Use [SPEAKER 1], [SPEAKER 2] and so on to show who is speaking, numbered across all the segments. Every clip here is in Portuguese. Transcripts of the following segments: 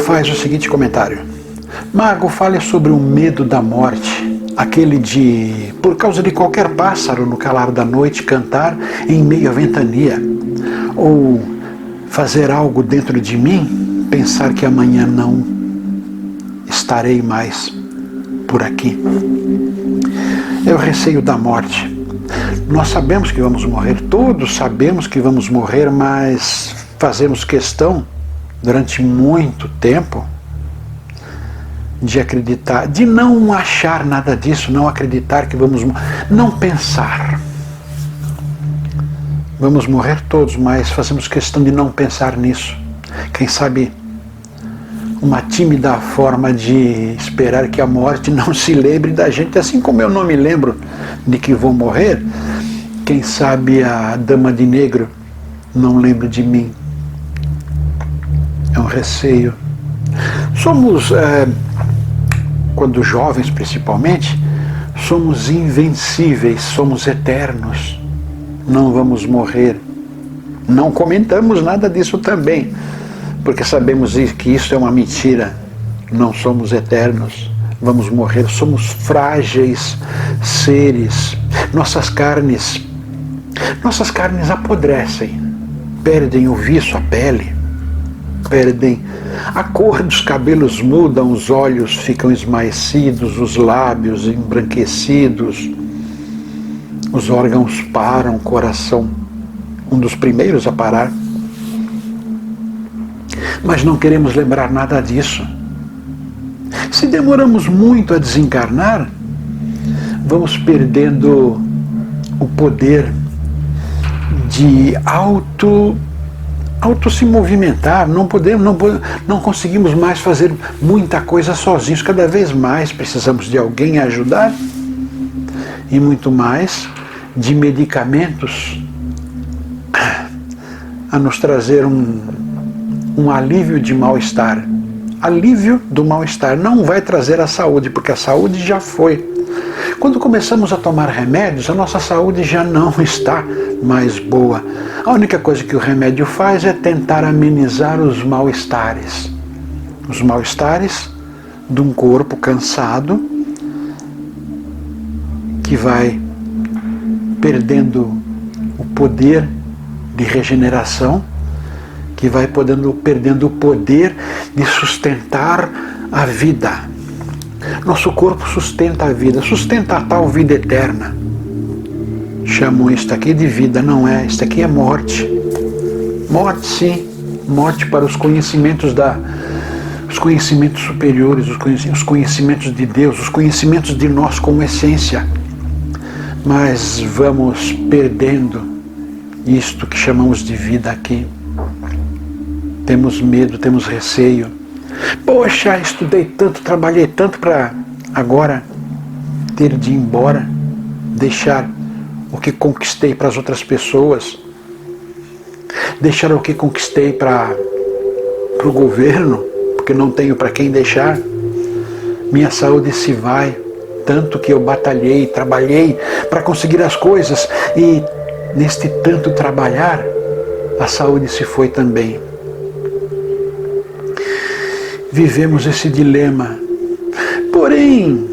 [SPEAKER 1] faz o seguinte comentário: Mago, fale sobre o medo da morte, aquele de, por causa de qualquer pássaro no calar da noite, cantar em meio à ventania, ou fazer algo dentro de mim, pensar que amanhã não estarei mais por aqui. É o receio da morte. Nós sabemos que vamos morrer, todos sabemos que vamos morrer, mas fazemos questão, durante muito tempo, de acreditar, de não achar nada disso, não acreditar que vamos morrer, não pensar. Vamos morrer todos, mas fazemos questão de não pensar nisso. Quem sabe uma tímida forma de esperar que a morte não se lembre da gente, assim como eu não me lembro de que vou morrer, quem sabe a dama de negro não lembra de mim. É um receio. Somos, quando jovens principalmente, somos invencíveis, somos eternos, não vamos morrer. Não comentamos nada disso também, porque sabemos que isso é uma mentira. Não somos eternos, vamos morrer, somos frágeis seres. Nossas carnes apodrecem, perdem o viço, a pele, perdem a cor dos cabelos, mudam, os olhos ficam esmaecidos, os lábios embranquecidos, os órgãos param, o coração, um dos primeiros a parar. Mas não queremos lembrar nada disso. Se demoramos muito a desencarnar, vamos perdendo o poder de auto se movimentar, não conseguimos mais fazer muita coisa sozinhos, cada vez mais precisamos de alguém a ajudar e muito mais de medicamentos a nos trazer um alívio de mal-estar. Alívio do mal-estar não vai trazer a saúde, porque a saúde já foi. Quando começamos a tomar remédios, a nossa saúde já não está mais boa. A única coisa que o remédio faz é tentar amenizar os mal-estares. Os mal-estares de um corpo cansado que vai perdendo o poder de regeneração, que vai perdendo o poder de sustentar a vida. Nosso corpo sustenta a vida, sustenta a tal vida eterna. Chamam isto aqui de vida, não é? Isto aqui é morte. Morte, sim. Morte para os conhecimentos os conhecimentos superiores, os conhecimentos de Deus, os conhecimentos de nós como essência. Mas vamos perdendo isto que chamamos de vida aqui. Temos medo, temos receio. Poxa, estudei tanto, trabalhei tanto para agora ter de ir embora, deixar o que conquistei para as outras pessoas, deixar o que conquistei para o governo, porque não tenho para quem deixar. Minha saúde se vai, tanto que eu batalhei, trabalhei para conseguir as coisas, e neste tanto trabalhar, a saúde se foi também. Vivemos esse dilema. Porém,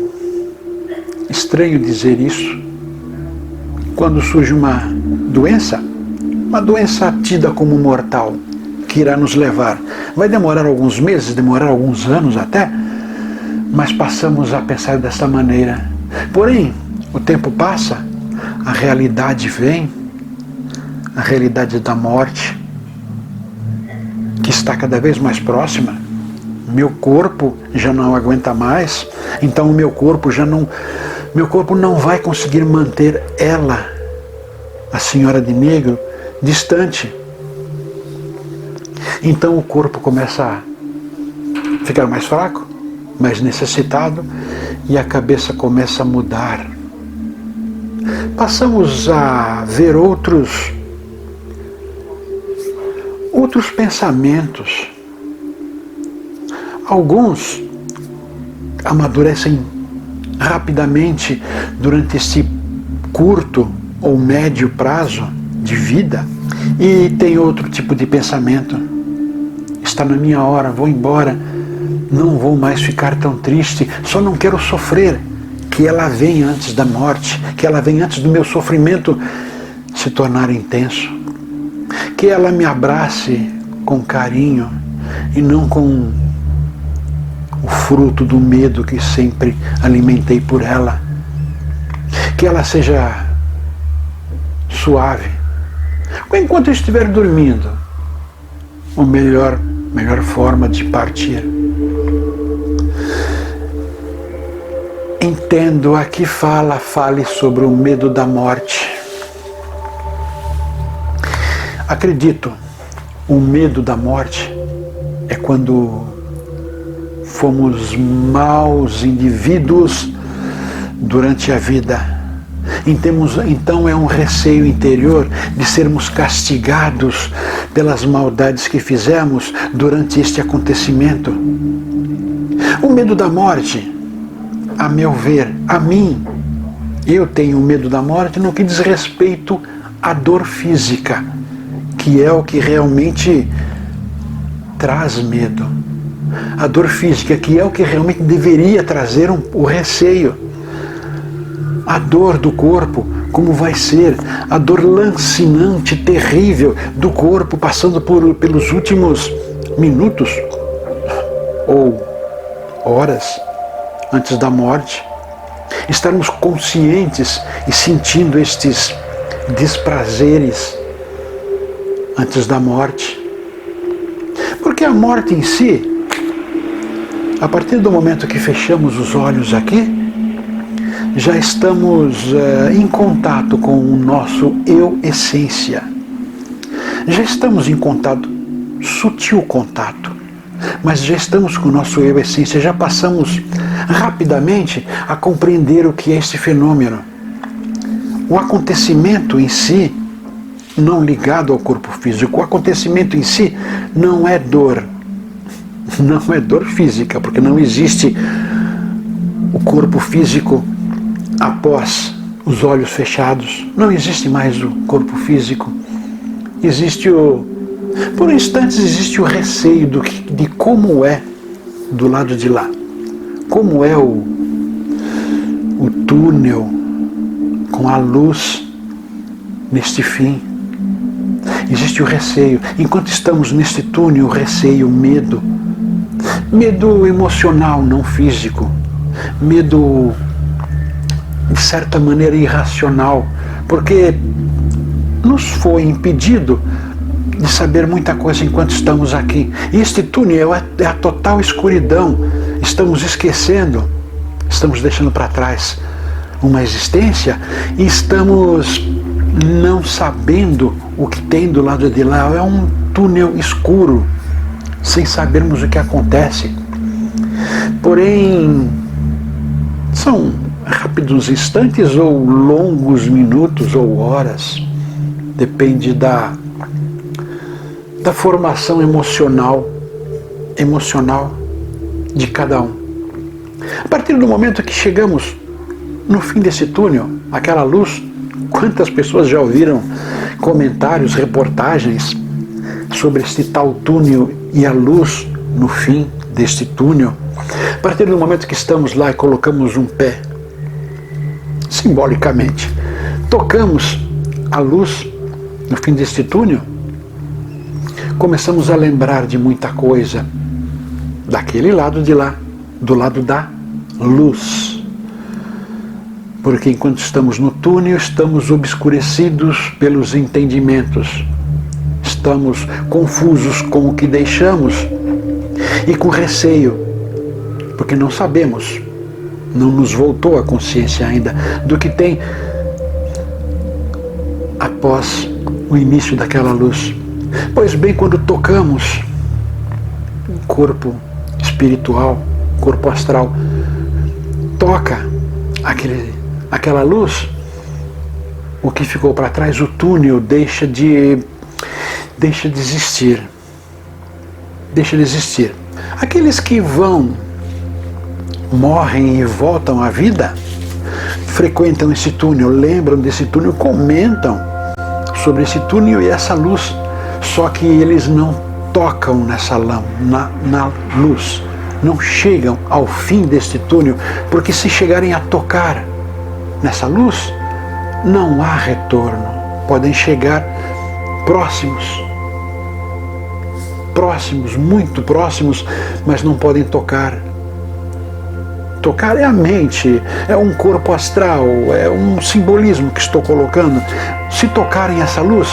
[SPEAKER 1] estranho dizer isso, quando surge uma doença tida como mortal, que irá nos levar. Vai demorar alguns meses, demorar alguns anos até, mas passamos a pensar dessa maneira. Porém, o tempo passa, a realidade vem, a realidade da morte, que está cada vez mais próxima. Meu corpo já não aguenta mais, então o meu corpo não vai conseguir manter ela, a senhora de negro, distante. Então o corpo começa a ficar mais fraco, mais necessitado, e a cabeça começa a mudar. Passamos a ver outros pensamentos. Alguns amadurecem rapidamente durante esse curto ou médio prazo de vida, e tem outro tipo de pensamento está na minha hora, vou embora, não vou mais ficar tão triste, só não quero sofrer. Que ela venha antes da morte, que ela venha antes do meu sofrimento se tornar intenso. Que ela me abrace com carinho e não com o fruto do medo que sempre alimentei por ela. Que ela seja suave. Enquanto eu estiver dormindo, a melhor forma de partir. Entendo, aqui fale sobre o medo da morte. Acredito, o medo da morte é quando fomos maus indivíduos durante a vida. Então é um receio interior de sermos castigados pelas maldades que fizemos durante este acontecimento. O medo da morte, a meu ver, a mim, eu tenho medo da morte no que diz respeito à dor física, que é o que realmente traz medo. A dor física, que é o que realmente deveria trazer o receio. A dor do corpo, como vai ser, a dor lancinante, terrível do corpo, passando pelos últimos minutos ou horas antes da morte. Estarmos conscientes e sentindo estes desprazeres antes da morte. Porque a morte em si, a partir do momento que fechamos os olhos aqui, já estamos em contato com o nosso eu essência. Já estamos em contato, sutil contato, mas já estamos com o nosso eu essência, já passamos rapidamente a compreender o que é este fenômeno. O acontecimento em si, não ligado ao corpo físico, o acontecimento em si não é dor. Não é dor física, porque não existe o corpo físico após os olhos fechados. Não existe mais o corpo físico. Existe por instantes existe o receio de como é do lado de lá. Como é o túnel com a luz neste fim. Existe o receio. Enquanto estamos neste túnel, o receio, o medo. Medo emocional, não físico. Medo, de certa maneira, irracional. Porque nos foi impedido de saber muita coisa enquanto estamos aqui. E este túnel é a total escuridão. Estamos esquecendo, estamos deixando para trás uma existência e estamos não sabendo o que tem do lado de lá. É um túnel escuro, sem sabermos o que acontece. Porém, são rápidos instantes ou longos minutos ou horas. Depende da formação emocional de cada um. A partir do momento que chegamos no fim desse túnel, aquela luz, quantas pessoas já ouviram comentários, reportagens sobre este tal túnel e a luz no fim deste túnel. A partir do momento que estamos lá e colocamos um pé, simbolicamente, tocamos a luz no fim deste túnel, começamos a lembrar de muita coisa daquele lado de lá, do lado da luz. Porque enquanto estamos no túnel, estamos obscurecidos pelos entendimentos. Estamos confusos com o que deixamos e com receio, porque não sabemos, não nos voltou a consciência ainda do que tem após o início daquela luz. Pois bem, quando tocamos o corpo espiritual, corpo astral, toca aquela luz, o que ficou para trás, o túnel deixa de existir. Deixa de existir. Aqueles que morrem e voltam à vida, frequentam esse túnel, lembram desse túnel, comentam sobre esse túnel e essa luz. Só que eles não tocam nessa na luz, não chegam ao fim deste túnel, porque se chegarem a tocar nessa luz, não há retorno. Podem chegar próximos, muito próximos, mas não podem tocar. Tocar é a mente, é um corpo astral, é um simbolismo que estou colocando. Se tocarem essa luz,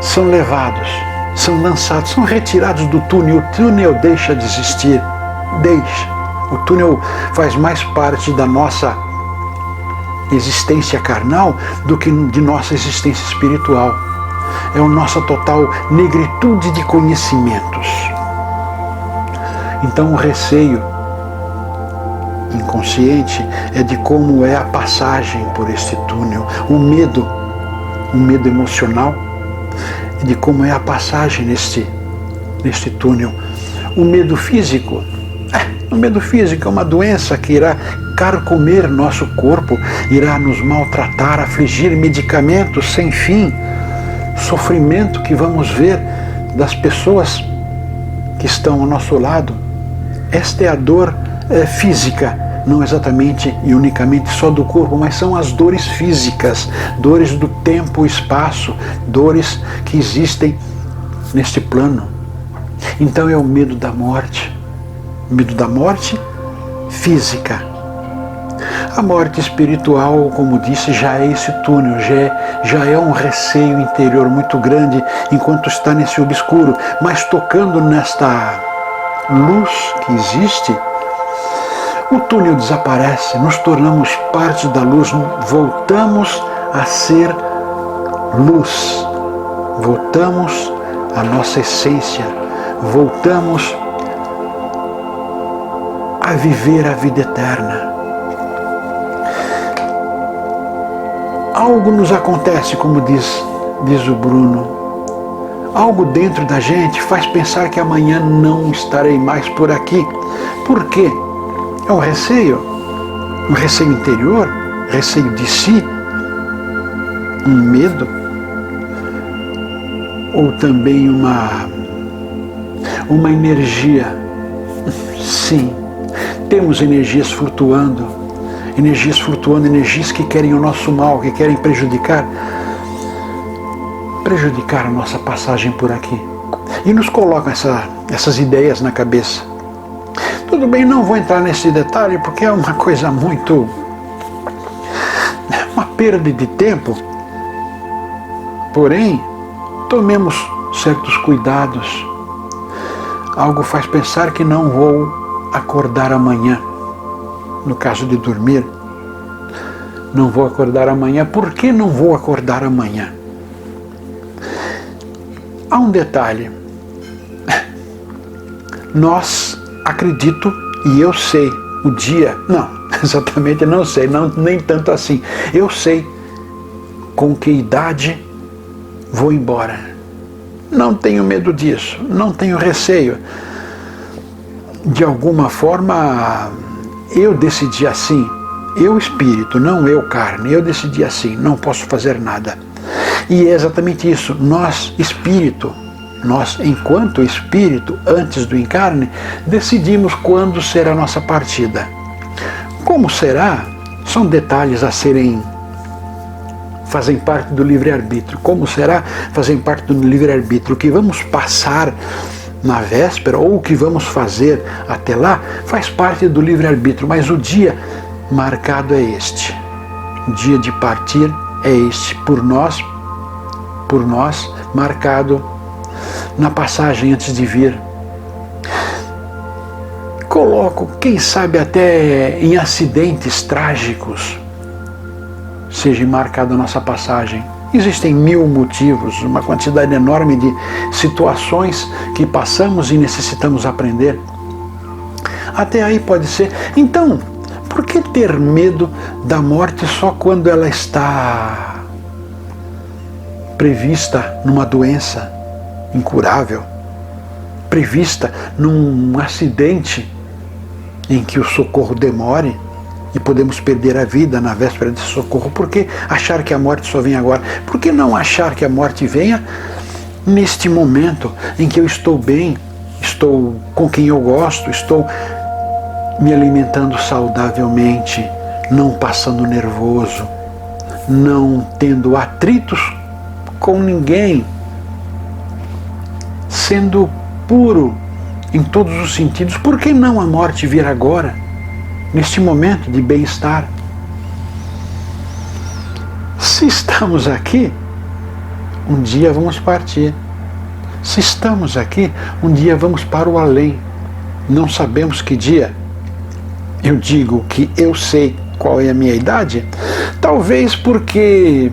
[SPEAKER 1] são levados, são lançados, são retirados do túnel. O túnel deixa de existir, deixa. O túnel faz mais parte da nossa existência carnal do que de nossa existência espiritual. É a nossa total negritude de conhecimentos. Então o receio inconsciente é de como é a passagem por este túnel. O medo emocional é de como é a passagem neste túnel. O medo físico é uma doença que irá carcomer nosso corpo, irá nos maltratar, afligir, medicamentos sem fim, sofrimento que vamos ver das pessoas que estão ao nosso lado. Esta é a dor física, não exatamente e unicamente só do corpo, mas são as dores físicas, dores do tempo e espaço, dores que existem neste plano. Então é o medo da morte física. A morte espiritual, como disse, já é esse túnel, já é um receio interior muito grande enquanto está nesse obscuro, mas tocando nesta luz que existe, o túnel desaparece, nos tornamos parte da luz, voltamos a ser luz, voltamos à nossa essência, voltamos a viver a vida eterna. Algo nos acontece, como diz o Bruno, algo dentro da gente faz pensar que amanhã não estarei mais por aqui. Por quê? É um receio interior, receio de si, um medo, ou também uma energia. Sim, temos energias flutuando, energias que querem o nosso mal, que querem prejudicar a nossa passagem por aqui. E nos colocam essas ideias na cabeça. Tudo bem, não vou entrar nesse detalhe porque é uma coisa uma perda de tempo. Porém, tomemos certos cuidados. Algo faz pensar que não vou acordar amanhã. No caso de dormir, não vou acordar amanhã. Por que não vou acordar amanhã? Há um detalhe. Nós, acredito e eu sei o dia, não, exatamente não sei, nem tanto assim. Eu sei com que idade vou embora. Não tenho medo disso, não tenho receio. De alguma forma, eu decidi assim, eu espírito, não eu carne, eu decidi assim, não posso fazer nada. E é exatamente isso, nós espírito, nós enquanto espírito, antes do encarne, decidimos quando será a nossa partida. Como será? São detalhes fazem parte do livre-arbítrio. Como será? Fazem parte do livre-arbítrio. O que vamos passar na véspera ou o que vamos fazer até lá faz parte do livre-arbítrio, mas o dia marcado é este. O dia de partir é este, por nós, marcado na passagem antes de vir. Coloco, quem sabe até em acidentes trágicos, seja marcada a nossa passagem. Existem 1000 motivos, uma quantidade enorme de situações que passamos e necessitamos aprender. Até aí pode ser. Então, por que ter medo da morte só quando ela está prevista numa doença incurável, prevista num acidente em que o socorro demore e podemos perder a vida na véspera desse socorro? Por que achar que a morte só vem agora? Por que não achar que a morte venha neste momento em que eu estou bem, estou com quem eu gosto, estou me alimentando saudavelmente, não passando nervoso, não tendo atritos com ninguém, sendo puro em todos os sentidos. Por que não a morte vir agora, neste momento de bem-estar? Se estamos aqui, um dia vamos partir. Se estamos aqui, um dia vamos para o além. Não sabemos que dia. Eu digo que eu sei qual é a minha idade, talvez porque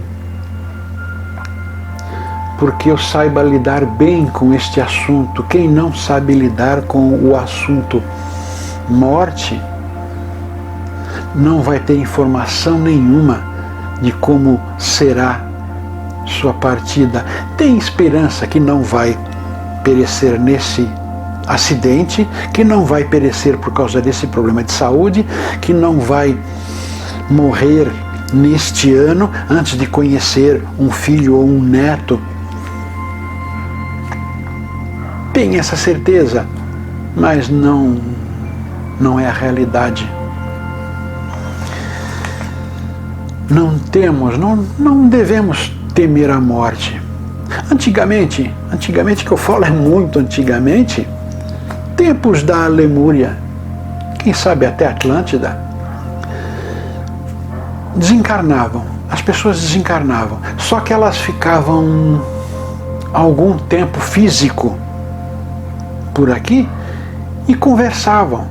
[SPEAKER 1] eu saiba lidar bem com este assunto. Quem não sabe lidar com o assunto morte, não vai ter informação nenhuma de como será sua partida. Tem esperança que não vai perecer nesse acidente, que não vai perecer por causa desse problema de saúde, que não vai morrer neste ano antes de conhecer um filho ou um neto. Tem essa certeza, mas não é a realidade. Não devemos temer a morte. Antigamente que eu falo é muito antigamente, tempos da Lemúria, quem sabe até Atlântida, desencarnavam, as pessoas desencarnavam, só que elas ficavam algum tempo físico por aqui e conversavam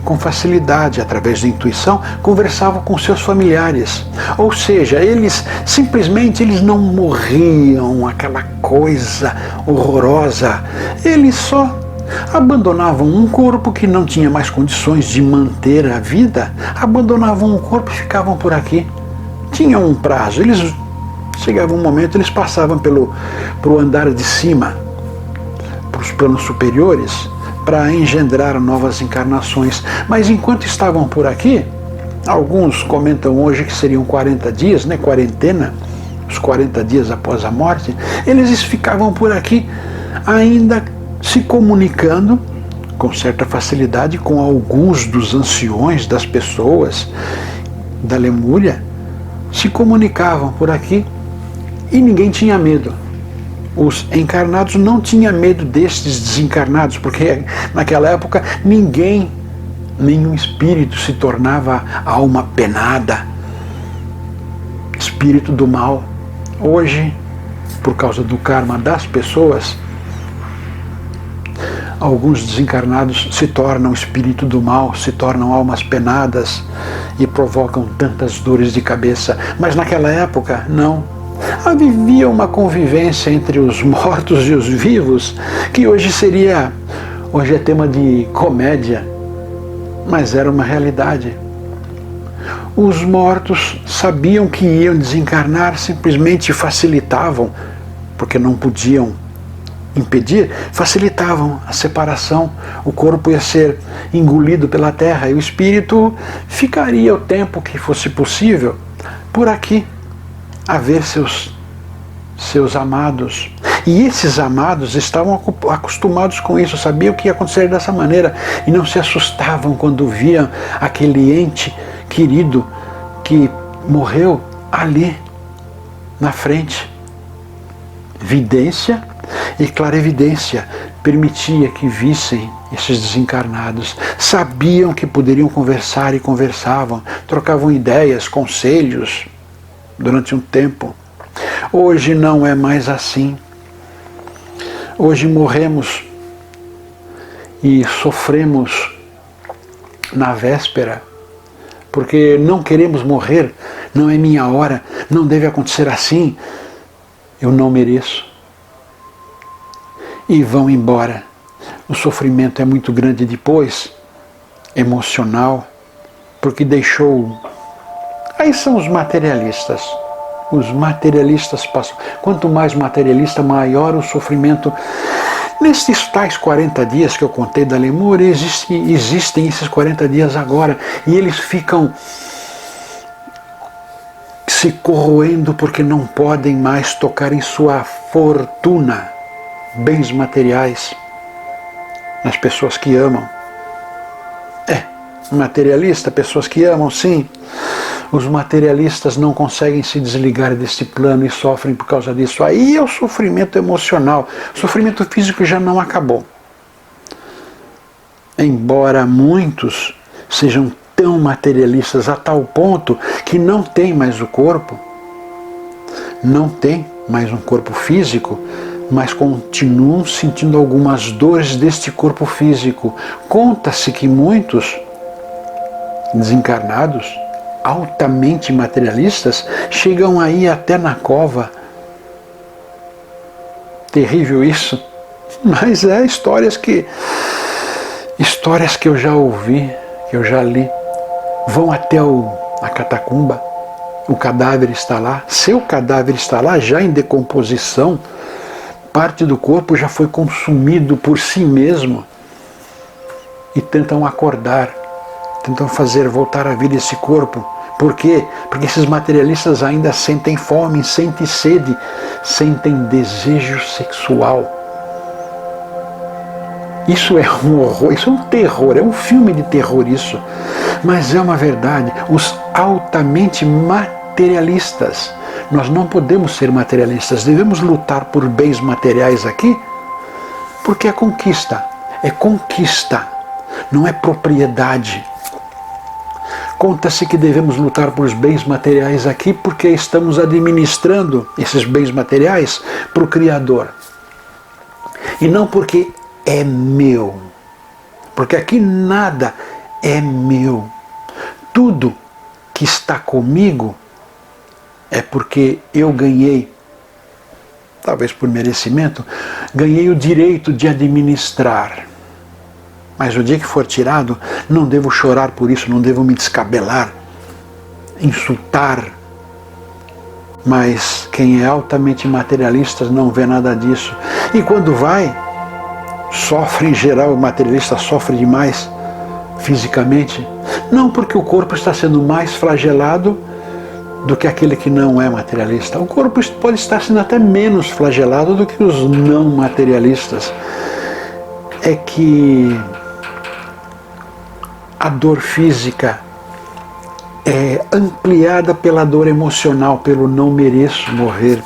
[SPEAKER 1] com facilidade, através da intuição, conversavam com seus familiares. Ou seja, eles não morriam, aquela coisa horrorosa. Eles só abandonavam um corpo que não tinha mais condições de manter a vida, abandonavam um corpo e ficavam por aqui. Tinham um prazo, chegava um momento, eles passavam pro andar de cima, para os planos superiores, para engendrar novas encarnações. Mas enquanto estavam por aqui, alguns comentam hoje que seriam 40 dias, né, quarentena, os 40 dias após a morte, eles ficavam por aqui ainda se comunicando com certa facilidade com alguns dos anciões das pessoas da Lemúria, se comunicavam por aqui e ninguém tinha medo. Os encarnados não tinham medo destes desencarnados, porque naquela época nenhum espírito se tornava alma penada, espírito do mal. Hoje, por causa do karma das pessoas, alguns desencarnados se tornam espírito do mal, se tornam almas penadas e provocam tantas dores de cabeça. Mas naquela época, não. Havia uma convivência entre os mortos e os vivos, que hoje é tema de comédia, mas era uma realidade. Os mortos sabiam que iam desencarnar, simplesmente facilitavam, porque não podiam impedir, facilitavam a separação. O corpo ia ser engolido pela terra e o espírito ficaria o tempo que fosse possível por aqui, a ver seus amados. E esses amados estavam acostumados com isso, sabiam que ia acontecer dessa maneira e não se assustavam quando viam aquele ente querido que morreu ali na frente. Vidência e clarevidência permitia que vissem esses desencarnados. Sabiam que poderiam conversar e conversavam, trocavam ideias, conselhos durante um tempo. Hoje não é mais assim. Hoje morremos e sofremos na véspera, porque não queremos morrer, não é minha hora, não deve acontecer assim, eu não mereço. E vão embora. O sofrimento é muito grande depois, emocional, porque deixou... Aí são os materialistas. Os materialistas passam. Quanto mais materialista, maior o sofrimento. Nestes tais 40 dias que eu contei da Lemúria, existem esses 40 dias agora. E eles ficam se corroendo porque não podem mais tocar em sua fortuna. bens materiais nas pessoas que amam. Materialista, pessoas que amam, sim. Os materialistas não conseguem se desligar desse plano e sofrem por causa disso. Aí é o sofrimento emocional. O sofrimento físico já não acabou. Embora muitos sejam tão materialistas a tal ponto que não tem mais o corpo, não tem mais um corpo físico, mas continuam sentindo algumas dores deste corpo físico. Conta-se que muitos desencarnados, altamente materialistas, chegam aí até na cova. Terrível isso, mas é histórias que eu já ouvi, que eu já li. Vão até a catacumba, o cadáver está lá, seu cadáver está lá já em decomposição, parte do corpo já foi consumido por si mesmo e tentam acordar, tentam fazer voltar à vida esse corpo. Por quê? Porque esses materialistas ainda sentem fome, sentem sede, sentem desejo sexual. Isso é um horror, isso é um terror, é um filme de terror isso. Mas é uma verdade. Os altamente materialistas, nós não podemos ser materialistas, devemos lutar por bens materiais aqui, porque é conquista, não é propriedade. Conta-se que devemos lutar por os bens materiais aqui porque estamos administrando esses bens materiais para o Criador. E não porque é meu. Porque aqui nada é meu. Tudo que está comigo é porque eu ganhei, talvez por merecimento, ganhei o direito de administrar. Mas o dia que for tirado, não devo chorar por isso, não devo me descabelar, insultar. Mas quem é altamente materialista não vê nada disso. E quando vai, sofre em geral, o materialista sofre demais fisicamente. Não porque o corpo está sendo mais flagelado do que aquele que não é materialista. O corpo pode estar sendo até menos flagelado do que os não materialistas. É que a dor física é ampliada pela dor emocional, pelo não mereço morrer,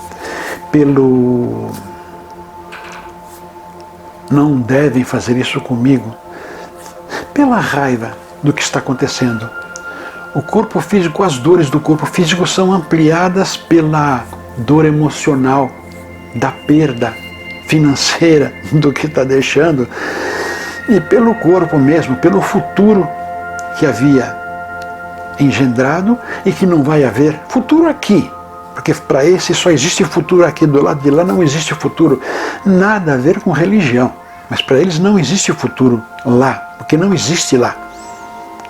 [SPEAKER 1] pelo não devem fazer isso comigo, pela raiva do que está acontecendo. O corpo físico, as dores do corpo físico são ampliadas pela dor emocional, da perda financeira do que está deixando, e pelo corpo mesmo, pelo futuro que havia engendrado e que não vai haver futuro aqui, porque para esse só existe futuro aqui, do lado de lá não existe futuro. Nada a ver com religião, mas para eles não existe futuro lá, porque não existe lá.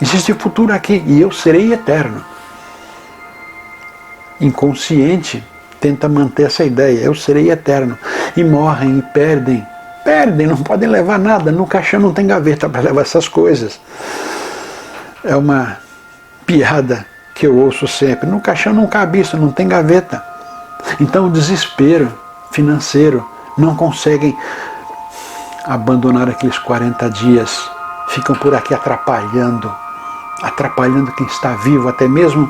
[SPEAKER 1] Existe futuro aqui e eu serei eterno. Inconsciente tenta manter essa ideia, eu serei eterno, e morrem e perdem, não podem levar nada, no caixão não tem gaveta para levar essas coisas. É uma piada que eu ouço sempre, no caixão não cabe isso, não tem gaveta. Então o desespero financeiro, não conseguem abandonar aqueles 40 dias, ficam por aqui atrapalhando quem está vivo até mesmo.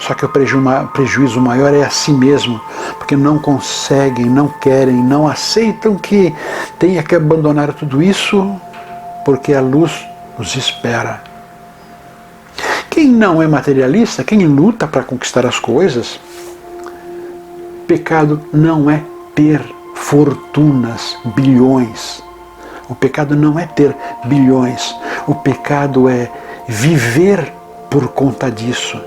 [SPEAKER 1] Só que o prejuízo maior é a si mesmo, porque não conseguem, não querem, não aceitam que tenha que abandonar tudo isso, porque a luz os espera. Quem não é materialista, quem luta para conquistar as coisas, pecado não é ter fortunas, bilhões. O pecado não é ter bilhões. O pecado é viver por conta disso.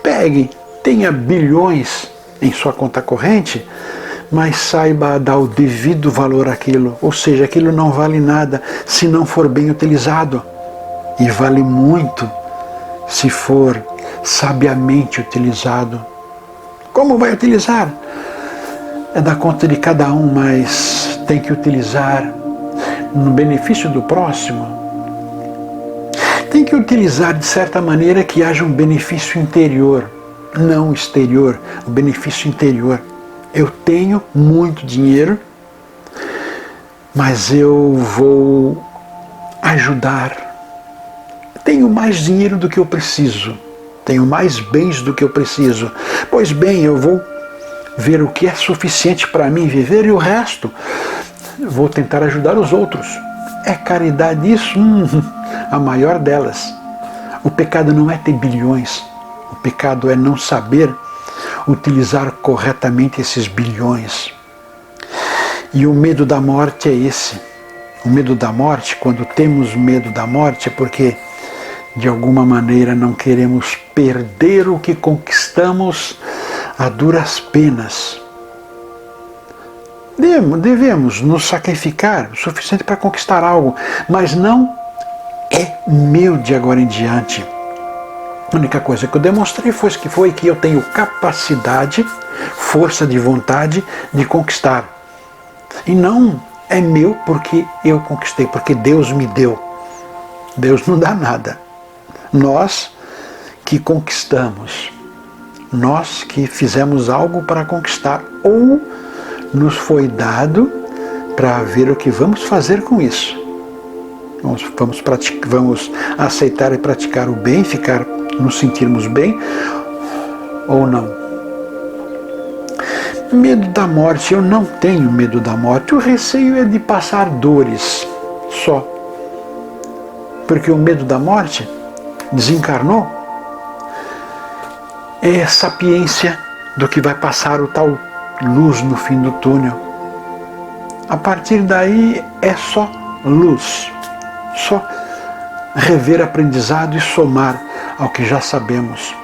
[SPEAKER 1] Pegue, tenha bilhões em sua conta corrente, mas saiba dar o devido valor àquilo. Ou seja, aquilo não vale nada se não for bem utilizado. E vale muito se for sabiamente utilizado. Como vai utilizar? É da conta de cada um, mas tem que utilizar no benefício do próximo. Tem que utilizar de certa maneira que haja um benefício interior, não exterior, um benefício interior. eu tenho muito dinheiro, mas eu vou ajudar. Tenho mais dinheiro do que eu preciso, tenho mais bens do que eu preciso. Pois bem, eu vou ver o que é suficiente para mim viver e o resto vou tentar ajudar os outros. É caridade isso? A maior delas. O pecado não é ter bilhões, o pecado é não saber utilizar corretamente esses bilhões. E o medo da morte é esse. O medo da morte, quando temos medo da morte, é porque de alguma maneira não queremos perder o que conquistamos a duras penas. Devemos nos sacrificar o suficiente para conquistar algo, mas não é meu de agora em diante. A única coisa que eu demonstrei foi que eu tenho capacidade, força de vontade de conquistar. E não é meu porque eu conquistei, porque Deus me deu. Deus não dá nada. Nós que conquistamos, nós que fizemos algo para conquistar, ou nos foi dado para ver o que vamos fazer com isso. Vamos aceitar e praticar o bem, nos sentirmos bem, ou não. Medo da morte, eu não tenho medo da morte. O receio é de passar dores só. Porque o medo da morte desencarnou é a sapiência do que vai passar o tal luz no fim do túnel. A partir daí é só luz, só rever aprendizado e somar ao que já sabemos.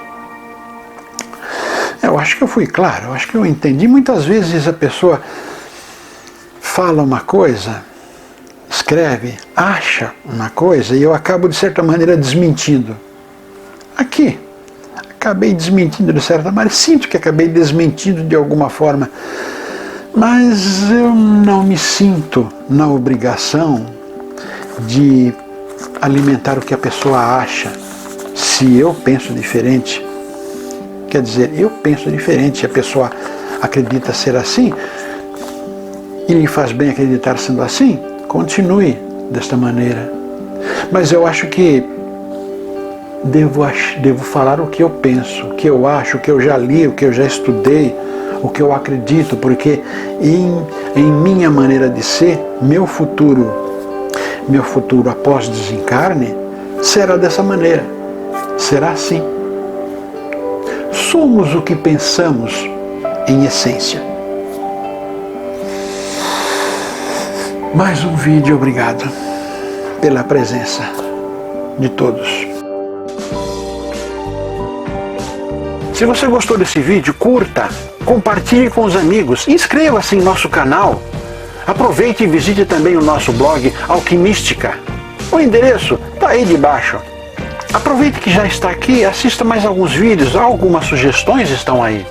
[SPEAKER 1] Eu acho que eu fui claro, eu acho que eu entendi. Muitas vezes a pessoa fala uma coisa, escreve, acha uma coisa e eu acabo de certa maneira desmentindo. Aqui, acabei desmentindo de certa maneira, sinto que acabei desmentindo de alguma forma, mas eu não me sinto na obrigação de alimentar o que a pessoa acha, se eu penso diferente. Quer dizer, eu penso diferente, a pessoa acredita ser assim, e lhe faz bem acreditar sendo assim, continue desta maneira. Mas eu acho que devo falar o que eu penso, o que eu acho, o que eu já li, o que eu já estudei, o que eu acredito, porque em minha maneira de ser, meu futuro após desencarne será dessa maneira, será assim. Somos o que pensamos em essência. Mais um vídeo, obrigado pela presença de todos. Se você gostou desse vídeo, curta, compartilhe com os amigos, inscreva-se em nosso canal. Aproveite e visite também o nosso blog Alquimística. O endereço está aí debaixo. Aproveite que já está aqui, assista mais alguns vídeos, algumas sugestões estão aí.